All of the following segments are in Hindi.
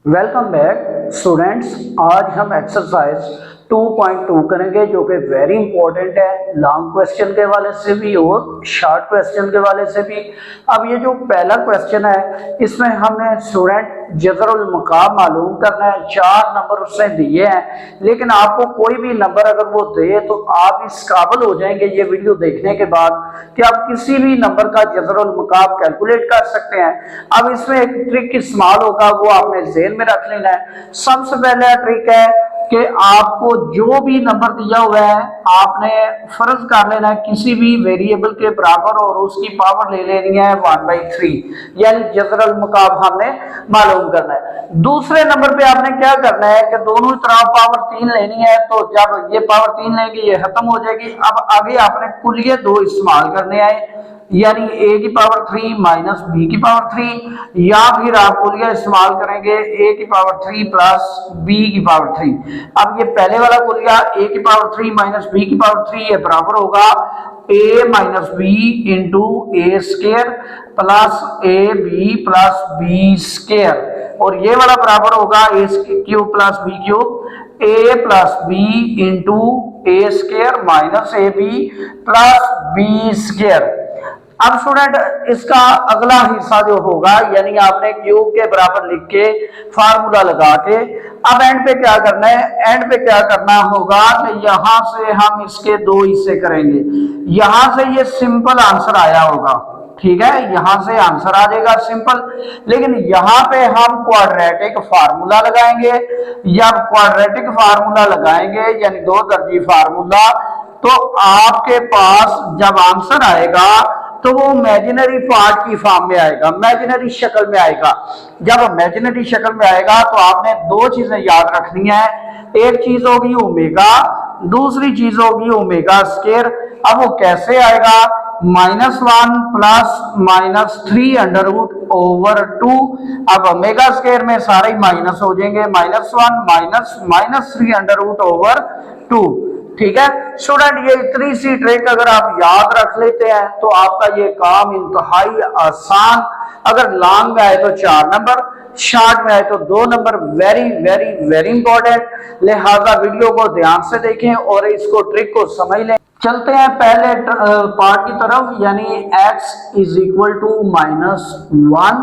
Welcome back students. आज हम एक्सरसाइज 2.2 करेंगे जो कि वेरी इंपॉर्टेंट है, लॉन्ग क्वेश्चन के वाले से भी और शॉर्ट क्वेश्चन के वाले से भी। अब ये जो पहला क्वेश्चन है इसमें हमने स्टूडेंट जज़रुल मकाम मालूम करना है। 4 नंबर उसने दिए हैं, लेकिन आपको कोई भी नंबर अगर वो दे तो आप इस काबिल हो जाएंगे ये वीडियो देखने के बाद कि आप किसी भी नंबर का जज़रुल मकाम कैलकुलेट कर सकते हैं। अब इसमें एक ट्रिक इस्तेमाल होगा, वो आपने ज़हन में रख लेना है। सबसे पहला ट्रिक है कि आपको जो भी नंबर दिया हुआ है आपने फर्ज कर लेना है किसी भी वेरिएबल के बराबर और उसकी पावर ले लेनी है 1/3, यानी जज़रुल मकाम हमने मालूम करना है। दूसरे नंबर पे आपने क्या करना है कि दोनों तरफ पावर 3 लेनी है, तो जब ये पावर 3 लेंगे ये खत्म हो जाएगी। अब आगे आपने कुलिये 2 इस्तेमाल करने आए, यानी a की पावर 3 माइनस b की पावर 3, या फिर आप कुलिया इस्तेमाल करेंगे a की पावर 3 प्लस b की पावर 3। अब ये पहले वाला कुलिया a की पावर 3 माइनस b की पावर 3 ये बराबर होगा a minus b into A square plus A B plus B square, और ये वाला बराबर होगा a cube plus b cube a plus b into A square minus A B plus B square. अब स्टूडेंट इसका अगला हिस्सा जो होगा, यानी आपने क्यूब के बराबर लिख के फार्मूला लगा के अब एंड पे क्या करना है, एंड पे क्या करना होगा कि यहां से हम इसके 2 हिस्से करेंगे। यहां से ये सिंपल आंसर आया होगा, ठीक है, यहां से आंसर आ जाएगा सिंपल, लेकिन यहां पे हम क्वाड्रेटिक फार्मूला लगाएंगे। जब क्वाड्रेटिक फार्मूला लगाएंगे यानी 2 दर्जी फार्मूला, तो आपके पास जब आंसर आएगा तो वो इमेजिनरी पार्ट की फॉर्म में आएगा, इमेजिनरी शक्ल में आएगा। जब इमेजिनरी शक्ल में आएगा तो आपने 2 चीजें याद रखनी है। एक चीज होगी ओमेगा, दूसरी चीज होगी ओमेगा स्क्वायर। अब वो कैसे आएगा, -1 प्लस -3√/2। अब ओमेगा स्क्वायर में सारे माइनस हो जाएंगे, -1 माइनस -3√/2। ठीक है स्टूडेंट, ये इतनी सी ट्रिक अगर आप याद रख लेते हैं तो आपका ये काम इंतहाई आसान। अगर लॉन्ग में आए तो 4 नंबर, शॉर्ट में आए तो 2 number. Very very very important, लिहाजा वीडियो को ध्यान से देखें और इसको ट्रिक को समझ लें। चलते हैं पहले पार्ट की तरफ, यानी x इज इक्वल टू -1।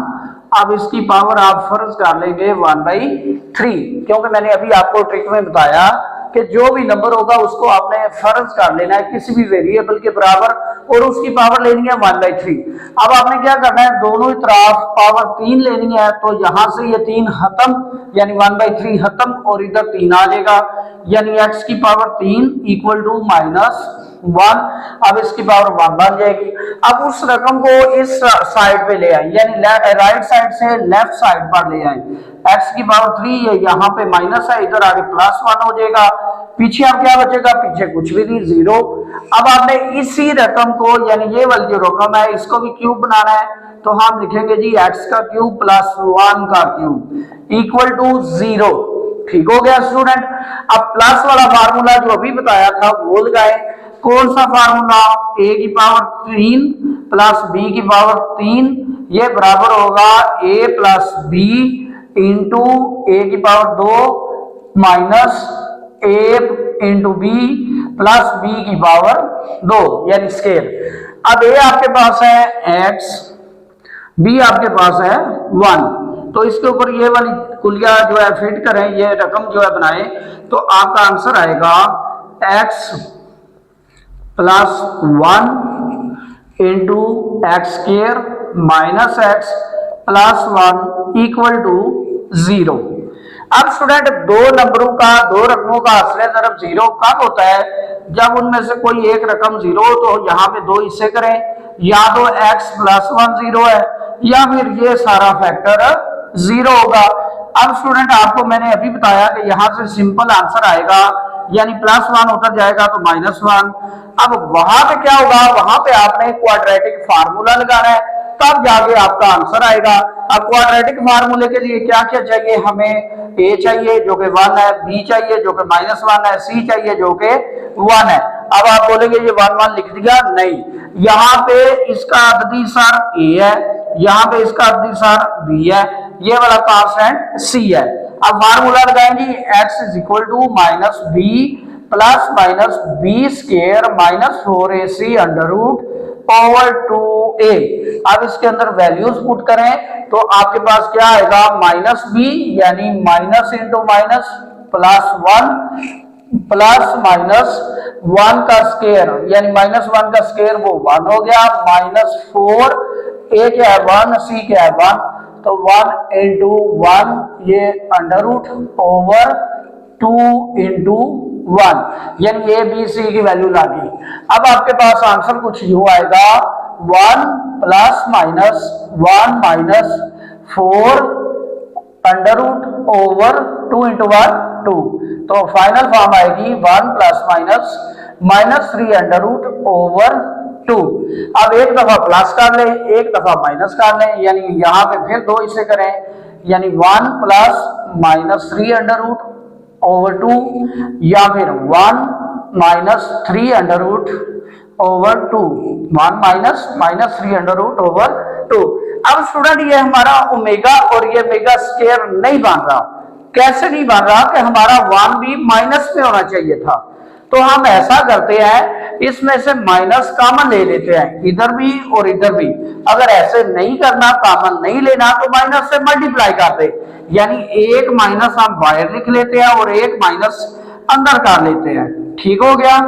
अब इसकी पावर आप फर्ज कर लेंगे 1/3, क्योंकि मैंने अभी आपको ट्रिक में बताया कि जो भी नंबर होगा उसको आपने फर्ज कर लेना है किसी भी वेरिएबल के बराबर और उसकी पावर लेनी है 1/3। अब आपने क्या करना है, दोनों ही तरफ पावर 3 लेनी है, तो यहां से ये 3 खत्म, यानी 1/3 खत्म और इधर 3 आ जाएगा, यानी x की पावर 3 इक्वल टू -1। अब इसकी पावर 1 बन जाएगी। अब उस रकम को इस साइड पे ले आए, यानी राइट साइड से लेफ्ट साइड पर ले आए। x की पावर 3 है, यहाँ पे माइनस है, इधर आगे +1 हो जाएगा। पीछे अब क्या बचेगा, पीछे कुछ भी नहीं, 0। अब आपने इसी रकम को, यानी ये वाली जो रकम है इसको भी क्यूब बनाना है, तो हम लिखेंगे जी x का क्यूब प्लस 1 का क्यूब इक्वल टू 0। ठीक हो गया स्टूडेंट। अब प्लस वाला फार्मूला जो अभी बताया था वो लगाए। कौन सा फार्मूला, a की पावर 3 प्लस b की पावर 3, ये बराबर होगा a plus b into a की power 2 minus a into b plus b की पावर 2, यानी स्केयर। अब a आपके पास है x, b आपके पास है 1, तो इसके ऊपर ये वाली कुलिया जो है फिट करें, ये रकम जो है बनाए, तो आपका आंसर आएगा x plus 1 into X square minus x plus 1 equal to 0। अब स्टूडेंट 2 नंबरों का, 2 रकमों का असले ज़रब 0 कब होता है, जब उनमें से कोई एक रकम 0 हो, तो यहाँ पे 2 हिस्से करें, या तो x प्लस 1 0 है या फिर ये सारा फैक्टर 0 होगा। अब स्टूडेंट आपको मैंने अभी बताया कि यहाँ से सिंपल आंसर आएगा, यानी +1 उतर जाएगा तो -1। अब वहां पे क्या होगा, वहां पे आपने क्वाड्रेटिक फार्मूला लगाना है, तब जाके आपका आंसर आएगा। अब क्वाड्रेटिक फार्मूले के लिए क्या क्या चाहिए, हमें a चाहिए जो कि 1 है, b चाहिए जो कि -1 है, c चाहिए जो कि 1 है। अब आप बोलेंगे ये 1 1 लिख दिया, नहीं, यहाँ पे इसका अददी सार a है, यहाँ पे इसका अददी सार b है, ये वाला कांस्टेंट सी है। अब फार्मूला लगाएंगे x is equal to minus B plus minus B square minus 4ac under root over 2a। अब इसके अंदर वैल्यूज पुट करें तो आपके पास क्या आएगा, माइनस बी यानी minus into minus plus 1 plus minus 1 का स्केयर यानी माइनस 1 का स्केयर वो 1 हो गया, माइनस 4 a क्या है 1 c क्या है 1 तो 1 इंटू 1 ये अंडर रूट ओवर 2 इंटू 1 यानी ए बी सी की वैल्यू लागी। अब आपके पास आंसर कुछ यूं आएगा 1 plus minus 1 minus 4 under root over 2 into 1 2 तो फाइनल फॉर्म आएगी 1 plus minus minus 3 under root over 2। अब एक दफा प्लस कर ले एक दफा माइनस कर ले यानी यहां पे फिर दो इसे करें यानी 1 plus minus 3 under root over 2 या फिर 1 minus 3 under root over 2 1 minus minus 3 under root over 2। अब स्टूडेंट ये हमारा ओमेगा और ये मेगा स्क्वायर नहीं बन रहा। कैसे नहीं बन रहा कि हमारा 1 भी माइनस में होना चाहिए था। तो हम ऐसा करते हैं इसमें से माइनस कॉमन ले लेते हैं इधर भी और इधर भी। अगर ऐसे नहीं करना कॉमन नहीं लेना तो माइनस से मल्टीप्लाई करते यानी एक माइनस हम बाहर लिख लेते हैं और एक माइनस अंदर कर लेते हैं। ठीक हो गया,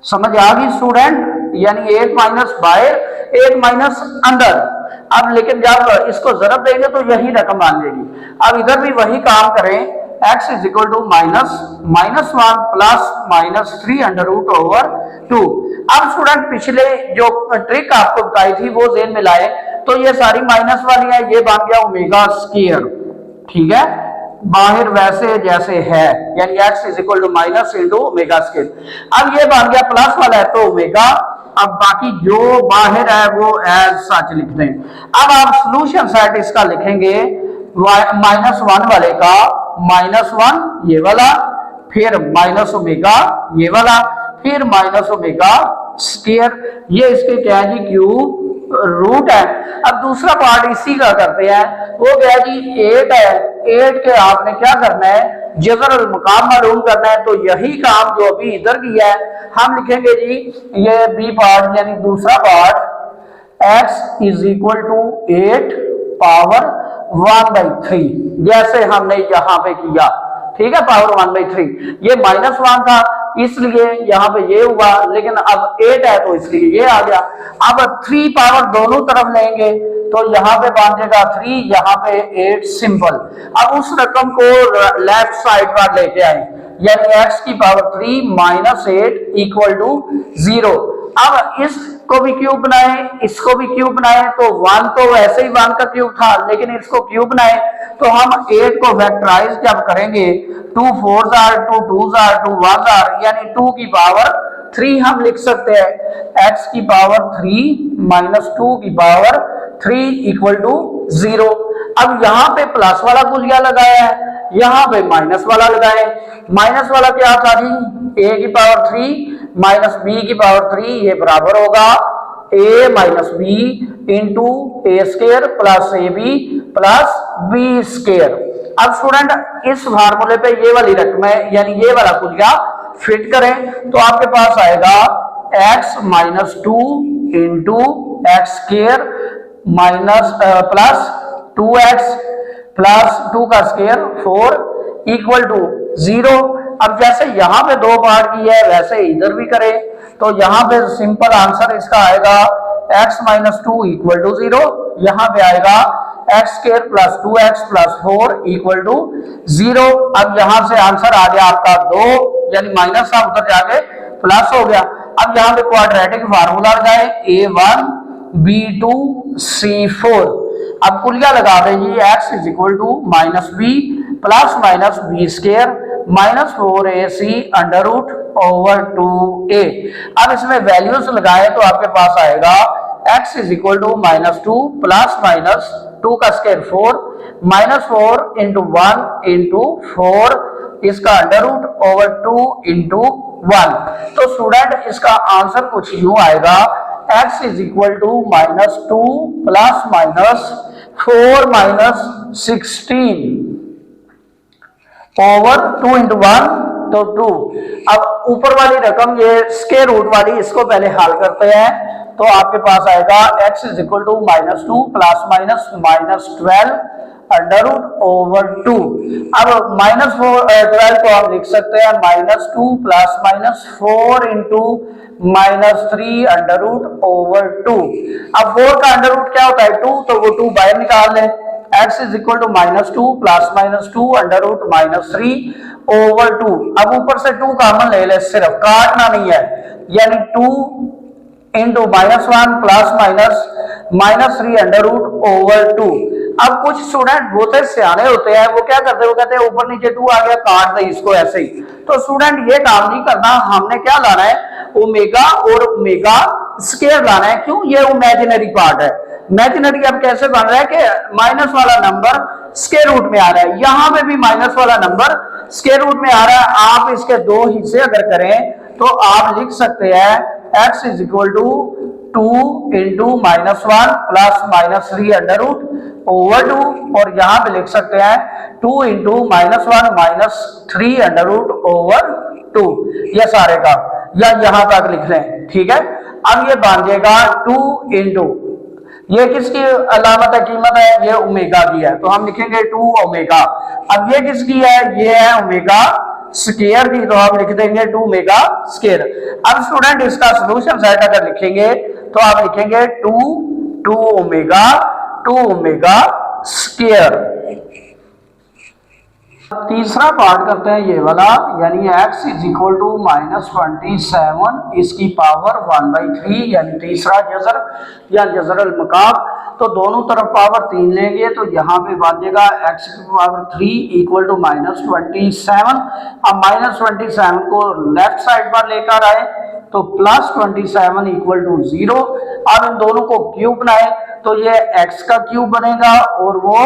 समझ आ गई स्टूडेंट, यानी एक माइनस बाहर एक माइनस अंदर। अब लेकिन जब इसको जरब देंगे तो यही रकम आ जाएगी। अब इधर भी वही काम करें x is equal to minus minus 1 plus minus 3 under root over 2। अब स्टूडेंट पिछले जो ट्रिक आपको बताई थी वो जेन में लाए तो ये सारी माइनस वाली है, ये बन गया ओमेगा स्क्वायर। ठीक है, बाहर वैसे जैसे है यानी x is equal to minus into omega square. अब ये बन गया प्लस वाला है तो ओमेगा, अब बाकी जो बाहर है वो एज सच लिख दें। अब आप सॉल्यूशन सेट इसका लिखेंगे माइनस 1 वाले का माइनस 1 ये वाला, फिर माइनस ओमेगा ये वाला, फिर माइनस ओमेगा स्क्वायर, ये इसके क्या है जी क्यूब रूट है। अब दूसरा पार्ट इसी का करते हैं, वो क्या है जी 8 है। 8 के आपने क्या करना है जबर मुकाम मालूम करना है, तो यही काम जो अभी इधर किया है हम लिखेंगे जी ये बी पार्ट यानी दूसरा part x is equal to 8 power 1/3 जैसे हमने यहां पे किया। ठीक है, पावर 1/3 ये माइनस 1 था इसलिए यहां पे ये हुआ, लेकिन अब 8 है तो इसलिए ये आ गया। अब 3 पावर दोनों तरफ लेंगे तो यहाँ पे बन जाएगा 3, यहाँ पे 8 सिंपल। अब उस रकम को लेफ्ट साइड पर लेके आए यानी x की पावर 3 माइनस 8 इक्वल टू 0। अब इसको भी क्यूब बनाए इसको भी क्यूब बनाए तो 1 तो वैसे ही 1 का क्यूब था, लेकिन इसको क्यूब बनाए तो हम 8 को फैक्टराइज जब करेंगे 2 4s are 2 2s are 2 1s are यानी 2 की पावर 3 हम लिख सकते हैं x की पावर 3 माइनस 2 की पावर 3 इक्वल टू 0। अब यहाँ पे प्लस वाला गुलिया लगाया है, यहाँ पे माइनस वाला लगाए। माइनस वाला क्या था जी a की पावर 3 माइनस b की पावर 3 ये बराबर होगा a minus B into A square plus A B plus B square. अब स्टूडेंट इस फार्मूले पे ये वाली रकम है यानी ये वाला गुलिया फिट करें तो आपके पास आएगा x minus 2 into X square minus plus 2x plus 2 का स्क्वायर 4 इक्वल टू 0। अब जैसे यहाँ पे दो पार्ट की है वैसे इधर भी करें तो यहाँ पे सिंपल आंसर इसका आएगा x माइनस 2 इक्वल टू 0, यहाँ पे आएगा X square plus 2x plus 4 equal to 0। अब यहाँ से आंसर आ गया आपका 2 यानी माइनस था उधर जाके प्लस हो गया। अब यहाँ पे क्वाड्रेटिक फार्मूला लगाए a1 b2 c4। अब कुलिया लगा देंगे x is equal to minus B plus minus B square minus 4ac under root over 2a। अब इसमें वैल्यूज लगाए तो आपके पास आएगा x is equal to minus 2 plus minus 2 का स्क्वायर 4 माइनस 4 इंटू 1 इंटू 4 इसका अंडर रूट ओवर 2 इंटू 1। तो स्टूडेंट इसका आंसर कुछ यूं आएगा x is equal to minus 2 plus minus 4 minus 16 over 2 into 1 तो 2। अब ऊपर वाली रकम ये स्क्वायर रूट वाली, इसको पहले हल करते हैं। तो आपके पास आएगा x is equal to -2 plus minus -12 under root over 2। अब -12 को हम लिख सकते हैं -2 plus -4 into -3 under root over 2। अब 4 का अंडर रूट क्या होता है 2, तो वो 2 बाहर निकाल लें। x is equal to -2 plus -2 under root -3 over 2। अब ऊपर से 2 कॉमन ले ले, सिर्फ काटना नहीं है, यानी 2 into -1 plus -3 under root over 2। अब कुछ स्टूडेंट बहुत सियाने होते हैं, वो क्या करते हैं, वो कहते हैं ऊपर नीचे 2 आ गया, काट दे इसको ऐसे ही। तो स्टूडेंट ये काम नहीं करना, हमने क्या लाना है, ओमेगा और ओमेगा स्क्वायर लाना है। क्यों, ये इमेजिनरी पार्ट है। इमेजिनरी अब कैसे बन रहा है कि माइनस वाला नंबर स्क्वायर रूट में आ रहा है, यहां पे भी माइनस वाला नंबर स्क्वायर रूट में आ रहा है। आप इसके दो हिस्से अगर करें तो आप लिख सकते हैं x is equal to 2 into -1 plus -3 under root over 2, और यहां पे लिख सकते हैं 2 इंटू -1 -3 अंडर रूट ओवर 2। ये सारे का या यहां तक लिख लें, ठीक है। अब ये बन जाएगा 2 इंटू, ये किसकी अलामत है, कीमत है, ये ओमेगा की है, तो हम लिखेंगे 2 ओमेगा। अब ये किसकी है, ये है ओमेगा स्क्वायर की, तो आप लिख देंगे 2 ओमेगा स्क्वायर। अब स्टूडेंट इसका सॉल्यूशन सेट अगर लिखेंगे तो आप लिखेंगे 2 ओमेगा स्क्वायर। तीसरा पार्ट करते हैं ये वाला, यानी x इज इक्वल टू -27 इसकी पावर 1/3, यानी तीसरा जजर या जजर अल मकाब। तो दोनों तरफ पावर 3 लेंगे तो यहाँ पे बन जाएगा x की पावर 3 इक्वल टू -27। अब -27 को लेफ्ट साइड पर लेकर आए तो +27 इक्वल टू 0। अब इन दोनों को क्यूब बनाए तो ये x का क्यूब बनेगा और वो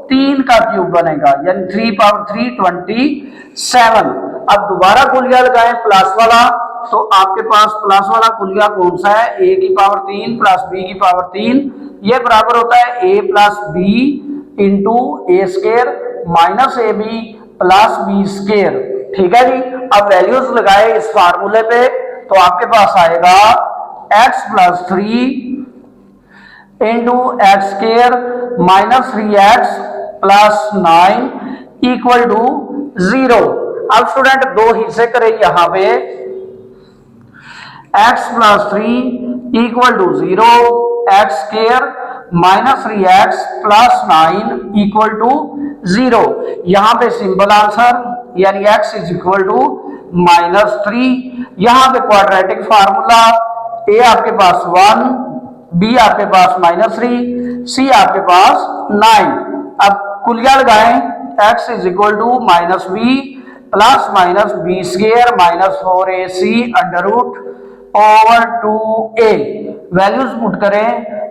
3 का क्यूब बनेगा, यानी 3 पावर 3 27। अब दोबारा कुलिया लगाएं प्लस वाला, तो आपके पास प्लस वाला कुलिया कौन सा है, a की पावर 3 प्लस b की पावर 3, ये बराबर होता है a plus b into A square minus A B plus B square, ठीक है जी। अब वैल्यूज लगाए इस फार्मूले पे तो आपके पास आएगा x plus 3 into X square -3x plus 9 equal to 0। अब स्टूडेंट दो हिस्से करें यहां पे, x plus 3 equal to 0, X square -3x plus 9 equal to 0। यहां पे सिंपल आंसर, यानी x इज इक्वल टू -3। यहां पे क्वाड्रेटिक फार्मूला, a आपके पास 1, b आपके पास -3, c आपके पास 9। अब कुलिया लगाएं, x is equal to -b plus -b square -4ac under root over 2a। Values put करें,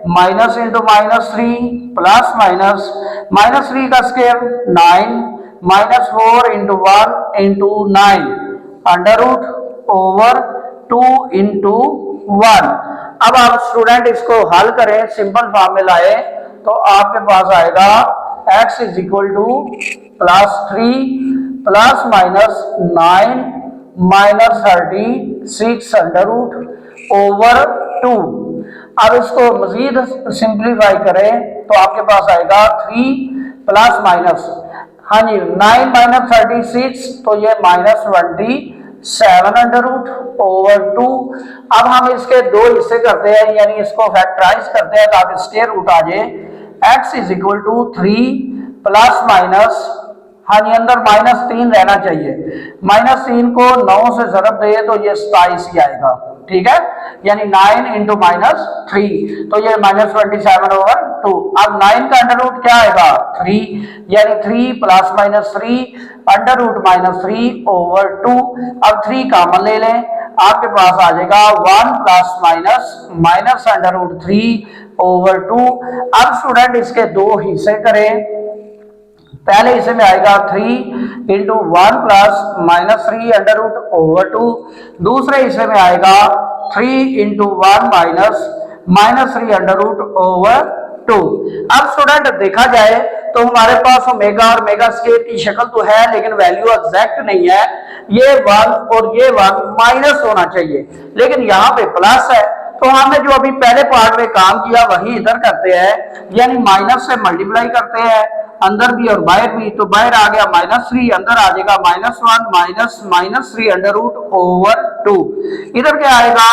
माइनस इंटू -3 प्लस -3 का square 9 -4 into 1 into 9 under root over 2 into 1। अब आप स्टूडेंट इसको हल करें, सिंपल फॉर्म में लाए तो आपके पास आएगा x is equal to +3 plus -9 -36 under root over 2। अब इसको मजीद सिंप्लीफाई करें तो आपके पास आएगा 3 प्लस माइनस, हाँ जी 9 -36 तो ये -27 अंडर रूट ओवर 2। अब हम इसके दो हिस्से करते हैं, यानी इसको फैक्टराइज करते हैं ताकि स्क्वायर रूट आ जाए। x is equal to 3 plus minus, हाँ जी अंदर -3 रहना चाहिए, -3 को 9 से ज़रब दे तो ये 27 ही आएगा, ठीक है, यानी 9 इंटू -3 तो ये -27 ओवर 2। अब 9 का अंडर रूट क्या आएगा 3, यानी 3 प्लस -3 अंडर रूट -3 ओवर 2। अब 3 कॉमन ले लें, आपके पास आ जाएगा 1 plus minus under root 3 over 2। अब स्टूडेंट इसके दो हिस्से करें, पहले हिस्से में आएगा 3 into 1 plus -3 under root over 2, दूसरे हिस्से में आएगा 3 into 1 minus -3 under root over 2। अब स्टूडेंट देखा जाए तो हमारे पास ओमेगा और मेगा स्केयर की शक्ल तो है लेकिन वैल्यू एग्जैक्ट नहीं है, ये 1 और ये 1 माइनस होना चाहिए, लेकिन यहाँ पे प्लस है। तो हमने जो अभी पहले पार्ट में काम किया वही इधर करते हैं, यानी माइनस से मल्टीप्लाई करते हैं अंदर भी और बाहर भी। तो बाहर आ गया -3, अंदर आ जाएगा -1 माइनस -3 अंडर रूट ओवर 2। इधर क्या आएगा,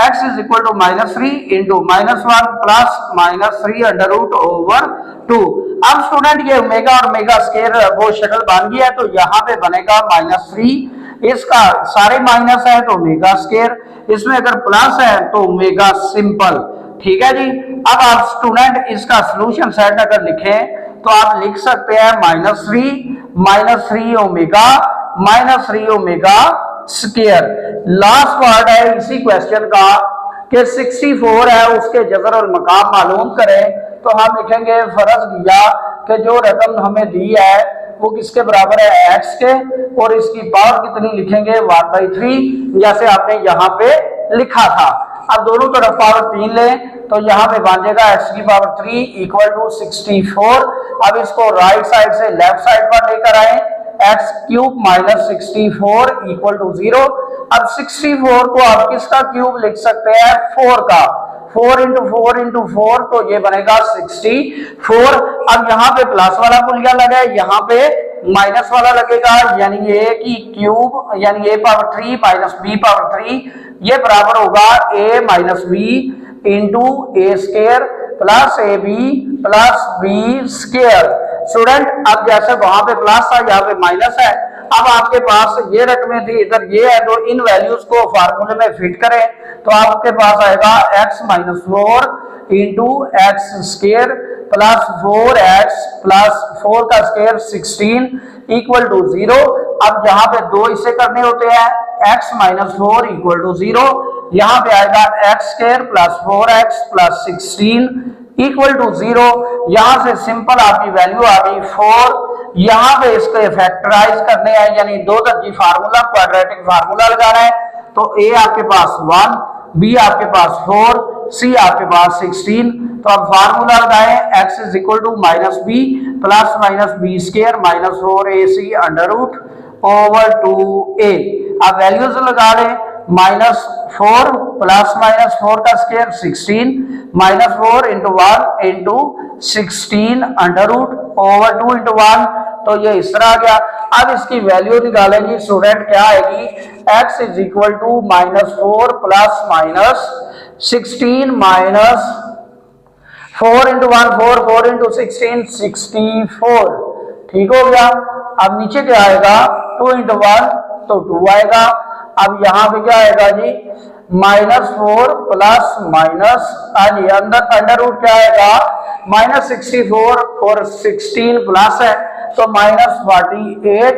x is equal to -3 into -1 plus -3 under root over 2। अब स्टूडेंट ये ओमेगा और मेगा स्केयर वो शक्ल बन गया, तो यहाँ पे बनेगा -3, इसका सारे माइनस है तो ओमेगा स्केयर, इसमें अगर प्लस है तो ओमेगा सिंपल। ठीक है जी। अब आप स्टूडेंट इसका सॉल्यूशन सेट अगर लिखें तो आप लिख सकते हैं -3 ओमेगा स्केयर। लास्ट पार्ट है इसी क्वेश्चन का कि 64 है, उसके जबर और मकाम मालूम करें। तो हम लिखेंगे फर्ज किया कि जो रकम हमें दी है वो किसके बराबर है, x के, और इसकी पावर कितनी लिखेंगे 1/3, जैसे आपने यहाँ पे लिखा था। अब दोनों तरफ पावर 3 लें तो यहाँ पे बन जाएगा x की पावर 3 इक्वल टू 64। अब इसको राइट साइड से लेफ्ट साइड पर लेकर आए, x cube minus 64 equal to 0। अब 64 को आप किसका क्यूब लिख सकते हैं, 4 का, 4 इंटू 4 तो ये बनेगा 64। अब यहाँ पे प्लस वाला पुलिया लगा है, यहाँ पे माइनस वाला लगेगा, यानी a की क्यूब यानी a power 3 minus b power 3, ये बराबर होगा a minus b into A square plus A B plus B square. Student अब जैसे वहां पे प्लस था यहाँ पे माइनस है, अब आपके पास ये रकमें थी, इधर ये है, तो इन वैल्यूज को फार्मूले में फिट करें तो आपके पास आएगा x minus 4 into x square plus 4x plus 4 का स्केयर 16 इक्वल टू 0। अब यहाँ पे दो हिस्से करने होते हैं, x माइनस 4 इक्वल टू 0, यहाँ पे आएगा x square plus 4x plus 16 equal to 0। यहां से सिंपल आपकी वैल्यू आ गई 4। यहां पे इसको फैक्टराइज करने हैं, यानी दो दर्जी फार्मूला क्वाड्रेटिक फार्मूला लगाना है। तो a आपके पास 1, b आपके पास 4, c आपके पास 16। तो अब फार्मूला लगाएं, x is equal to minus B plus minus B square minus 4ac under root over 2a। अब वैल्यूज लगा लें, -4 प्लस -4 का square 16 -4 into 1 into 16 under root over 2 into 1, तो ये इस तरह आ गया। अब इसकी वैल्यू निकालेंगे स्टूडेंट, क्या आएगी, x is equal to -4 plus minus 16 minus 4 into 1 4 into 16 64। ठीक हो गया। अब नीचे क्या आएगा, 2 इंटू 1 तो 2 आएगा। अब यहाँ पे क्या आएगा जी, -4 प्लस माइनस जी अंडर रूट क्या आएगा, -64 और 16 प्लस है तो -48।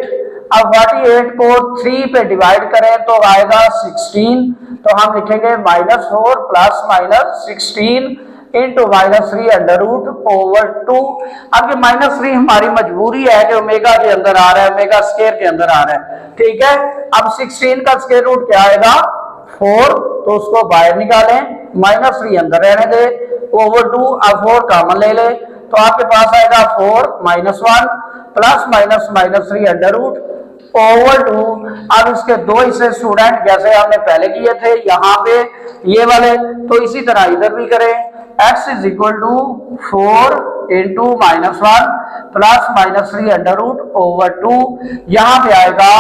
अब 48 को 3 पे डिवाइड करें तो आएगा 16, तो हम लिखेंगे -4 plus minus 16 into -3 under root over 2। अब ये -3 हमारी मजबूरी है कि ओमेगा के अंदर आ रहा है, ओमेगा स्केयर के अंदर आ रहा है। ठीक है। अब 16 का स्केयर रूट क्या आएगा, 4, तो उसको बाहर निकालें, -3 अंदर रहने दे ओवर 2। अब 4 कॉमन ले ले तो आपके पास आएगा 4 -1 plus minus -3 under root over 2। अब इसके दो हिस्से स्टूडेंट जैसे हमने पहले किए थे यहाँ पे ये वाले, तो इसी तरह इधर भी करें, x is equal to 4 into -1 plus -3 under root over 2। यहाँ पे आएगा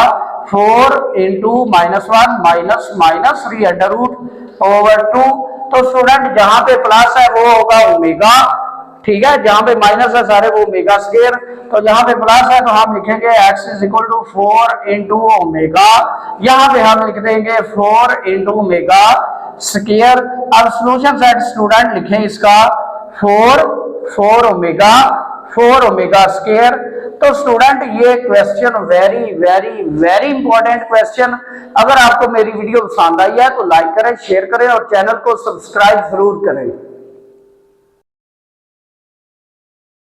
4 into -1 minus -3 under root over 2। तो स्टूडेंट जहां पे प्लस है वो होगा ओमेगा, ठीक है, जहां पे माइनस है सारे वो ओमेगा स्क्वायर। तो जहां पे प्लस है तो हम लिखेंगे x is equal to 4 into omega, यहाँ पे हम लिख देंगे 4 इंटू ओमेगा स्क्वायर। अब सॉल्यूशन सेट स्टूडेंट लिखें इसका 4 ओमेगा स्क्वायर। तो स्टूडेंट ये question very very very important question. अगर आपको मेरी वीडियो पसंद आई है तो लाइक करें, शेयर करें और चैनल को सब्सक्राइब जरूर करें।